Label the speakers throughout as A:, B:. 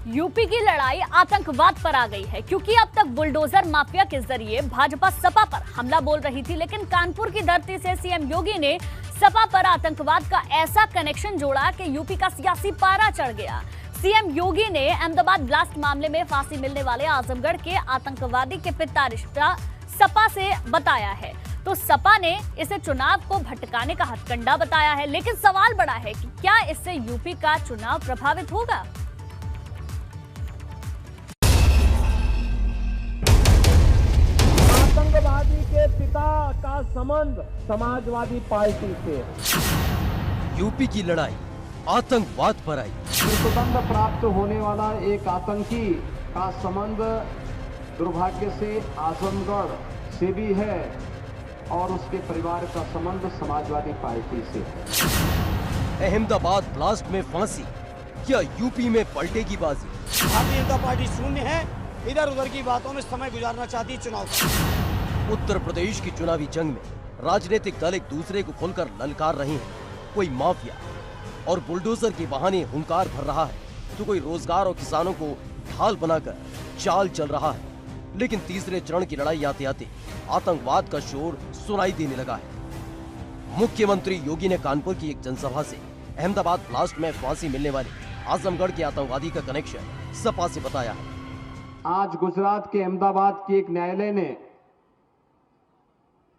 A: UP की लड़ाई आतंकवाद पर आ गई है, क्योंकि अब तक बुलडोजर माफिया के जरिए भाजपा सपा पर हमला बोल रही थी, लेकिन कानपुर की धरती से सीएम योगी ने सपा पर आतंकवाद का ऐसा कनेक्शन जोड़ा कि यूपी का सियासी पारा चढ़ गया। सीएम योगी ने अहमदाबाद ब्लास्ट मामले में फांसी मिलने वाले आजमगढ़ के आतंकवादी के पिता रिश्ता सपा से बताया है, तो सपा ने इसे चुनाव को भटकाने का हथकंडा बताया है। लेकिन सवाल बड़ा है कि क्या इससे यूपी का चुनाव प्रभावित होगा?
B: आतंकवादी के पिता का संबंध समाजवादी पार्टी से।
C: यूपी की लड़ाई आतंकवाद पर आई।
B: मृत्युदंड प्राप्त होने वाला एक आतंकी का संबंध दुर्भाग्य से आजमगढ़ से भी है और उसके परिवार का संबंध समाजवादी पार्टी से है।
C: अहमदाबाद ब्लास्ट में फांसी, क्या यूपी में पलटेगी बाजी?
D: भारतीय जनता पार्टी शून्य है, इधर उधर की बातों में समय गुजारना चाहती है चुनाव।
C: उत्तर प्रदेश की चुनावी जंग में राजनीतिक दल एक दूसरे को खुलकर ललकार रहे हैं। कोई माफिया और बुलडोजर के बहाने हुंकार भर रहा है, तो कोई रोजगार और किसानों को ढाल बनाकर चाल चल रहा है। लेकिन तीसरे चरण की लड़ाई आते आते आतंकवाद का शोर सुनाई देने लगा है। मुख्यमंत्री योगी ने कानपुर की एक जनसभा से अहमदाबाद ब्लास्ट में फांसी मिलने वाले आजमगढ़ के आतंकवादी का कनेक्शन सपा से बताया है।
B: आज गुजरात के अहमदाबाद के एक न्यायालय ने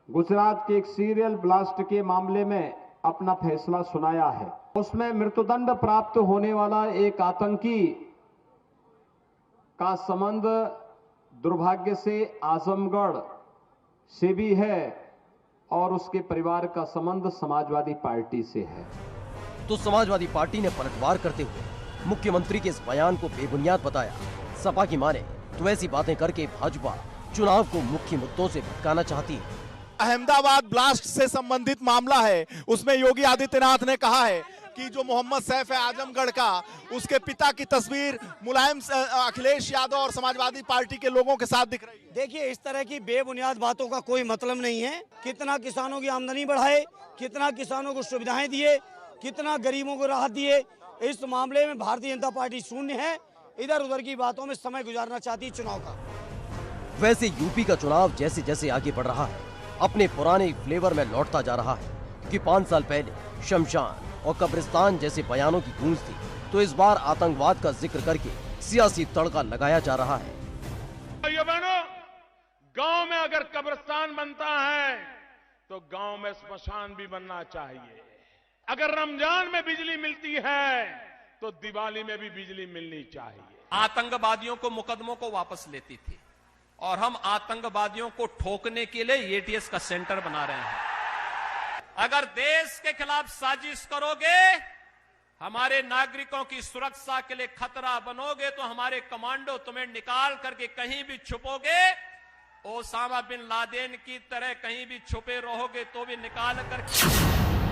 B: गुजरात के एक सीरियल ब्लास्ट के मामले में अपना फैसला सुनाया है। उसमें मृत्युदंड प्राप्त होने वाला एक आतंकी का संबंध दुर्भाग्य से आजमगढ़ से भी है और उसके परिवार का संबंध समाजवादी पार्टी से है।
C: तो समाजवादी पार्टी ने पलटवार करते हुए मुख्यमंत्री के इस बयान को बेबुनियाद बताया। सपा की माने तो ऐसी बातें करके भाजपा चुनाव को मुख्य मुद्दों से भटकाना चाहती है।
E: अहमदाबाद ब्लास्ट से संबंधित मामला है, उसमें योगी आदित्यनाथ ने कहा है कि जो मोहम्मद सैफ है आजमगढ़ का, उसके पिता की तस्वीर मुलायम अखिलेश यादव और समाजवादी पार्टी के लोगों के साथ दिख रही है।
D: देखिए, इस तरह की बेबुनियाद बातों का कोई मतलब नहीं है। कितना किसानों की आमदनी बढ़ाए, कितना किसानों को सुविधाएं दिए, कितना गरीबों को राहत दिए, इस मामले में भारतीय जनता पार्टी शून्य है, इधर उधर की बातों में समय गुजारना चाहती है चुनाव का।
C: वैसे यूपी का चुनाव जैसे जैसे आगे बढ़ रहा है अपने पुराने फ्लेवर में लौटता जा रहा है, क्योंकि 5 साल पहले शमशान और कब्रिस्तान जैसे बयानों की गूंज थी, तो इस बार आतंकवाद का जिक्र करके सियासी तड़का लगाया जा रहा है।
F: भाइयों बहनों, गांव में अगर कब्रिस्तान बनता है तो गांव में स्मशान भी बनना चाहिए। अगर रमजान में बिजली मिलती है तो दिवाली में भी बिजली मिलनी चाहिए।
G: आतंकवादियों को मुकदमों को वापस लेती थी और हम आतंकवादियों को ठोकने के लिए एटीएस का सेंटर बना रहे हैं। अगर देश के खिलाफ साजिश करोगे, हमारे नागरिकों की सुरक्षा के लिए खतरा बनोगे, तो हमारे कमांडो तुम्हें निकाल करके कहीं भी छुपोगे, ओसामा बिन लादेन की तरह कहीं भी छुपे रहोगे तो भी निकाल कर।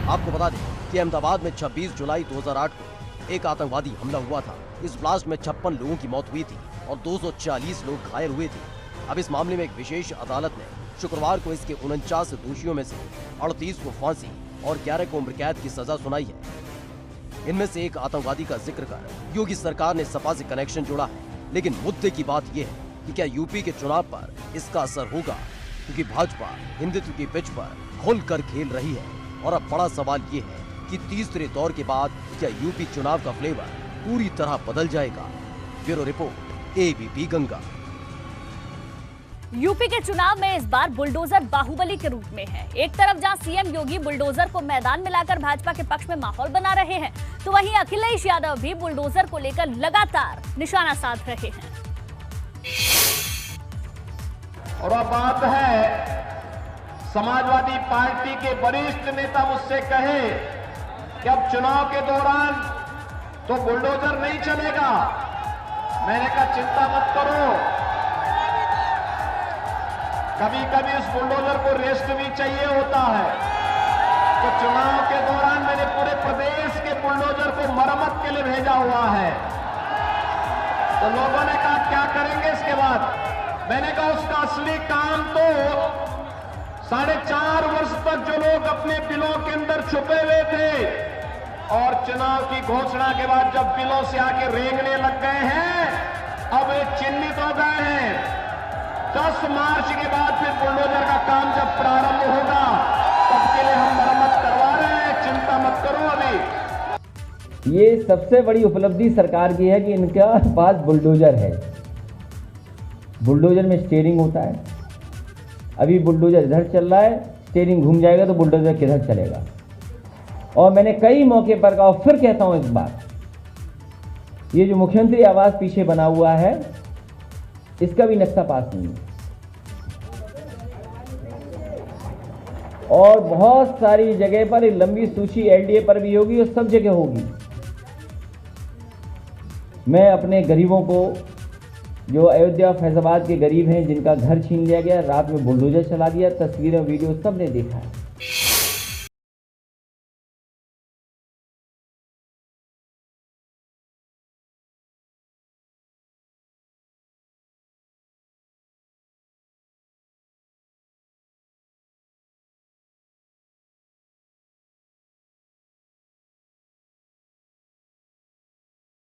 C: आपको बता दें कि अहमदाबाद में 26 जुलाई 2008 को एक आतंकवादी हमला हुआ था। इस ब्लास्ट में 56 लोगों की मौत हुई थी और 240 लोग घायल हुए थे। अब इस मामले में एक विशेष अदालत ने शुक्रवार को इसके 49 दोषियों में से 38 को फांसी और 11 को उम्र कैद की सजा सुनाई है। इनमें से एक आतंकवादी का जिक्र कर योगी सरकार ने सपा से कनेक्शन जोड़ा है। लेकिन मुद्दे की बात यह है कि क्या यूपी के चुनाव पर इसका असर होगा, क्योंकि भाजपा हिंदुत्व की पिच पर खुलकर खेल रही है। और अब बड़ा सवाल ये है कि तीसरे दौर के बाद क्या यूपी चुनाव का फ्लेवर पूरी तरह बदल जाएगा। Bureau report, ABP Ganga.
A: UP के चुनाव में इस बार बुलडोजर बाहुबली के रूप में है। एक तरफ जहां सीएम योगी बुलडोजर को मैदान में लाकर भाजपा के पक्ष में माहौल बना रहे हैं, तो वहीं अखिलेश यादव भी बुलडोजर को लेकर लगातार निशाना साध रहे हैं।
B: और अब बात है, समाजवादी पार्टी के वरिष्ठ नेता मुझसे कहे कि अब चुनाव के दौरान तो बुलडोजर नहीं चलेगा। मैंने कहा चिंता मत करो, कभी कभी उस बुलडोजर को रेस्ट भी चाहिए होता है। तो चुनाव के दौरान मैंने पूरे प्रदेश के बुलडोजर को मरम्मत के लिए भेजा हुआ है। तो लोगों ने कहा क्या करेंगे इसके बाद? मैंने कहा उसका असली काम तो 4.5 वर्ष तक जो लोग अपने बिलों के अंदर छुपे हुए थे और चुनाव की घोषणा के बाद जब बिलों से आके रेंगने लग गए हैं, 10 मार्च के बाद फिर बुलडोजर का काम जब प्रारंभ होगा, तब के लिए हम मरम्मत करवा रहे हैं, चिंता मत करो। अभी
H: ये सबसे बड़ी उपलब्धि सरकार की है कि इनका पास बुलडोजर है। बुलडोजर में स्टीयरिंग होता है। अभी बुलडोजर इधर चल रहा है, स्टीयरिंग घूम जाएगा तो बुलडोजर किधर चलेगा। और मैंने कई मौके पर कहा और फिर कहता हूं इस बार, ये जो मुख्यमंत्री आवास पीछे बना हुआ है, इसका भी नक्शा पास नहीं है। और बहुत सारी जगह पर एक लंबी सूची एलडीए पर भी होगी और सब जगह होगी। मैं अपने गरीबों को, जो अयोध्या फैजाबाद के गरीब हैं, जिनका घर छीन लिया गया, रात में बुलडोजर चला दिया, तस्वीरें वीडियो सब ने देखा है।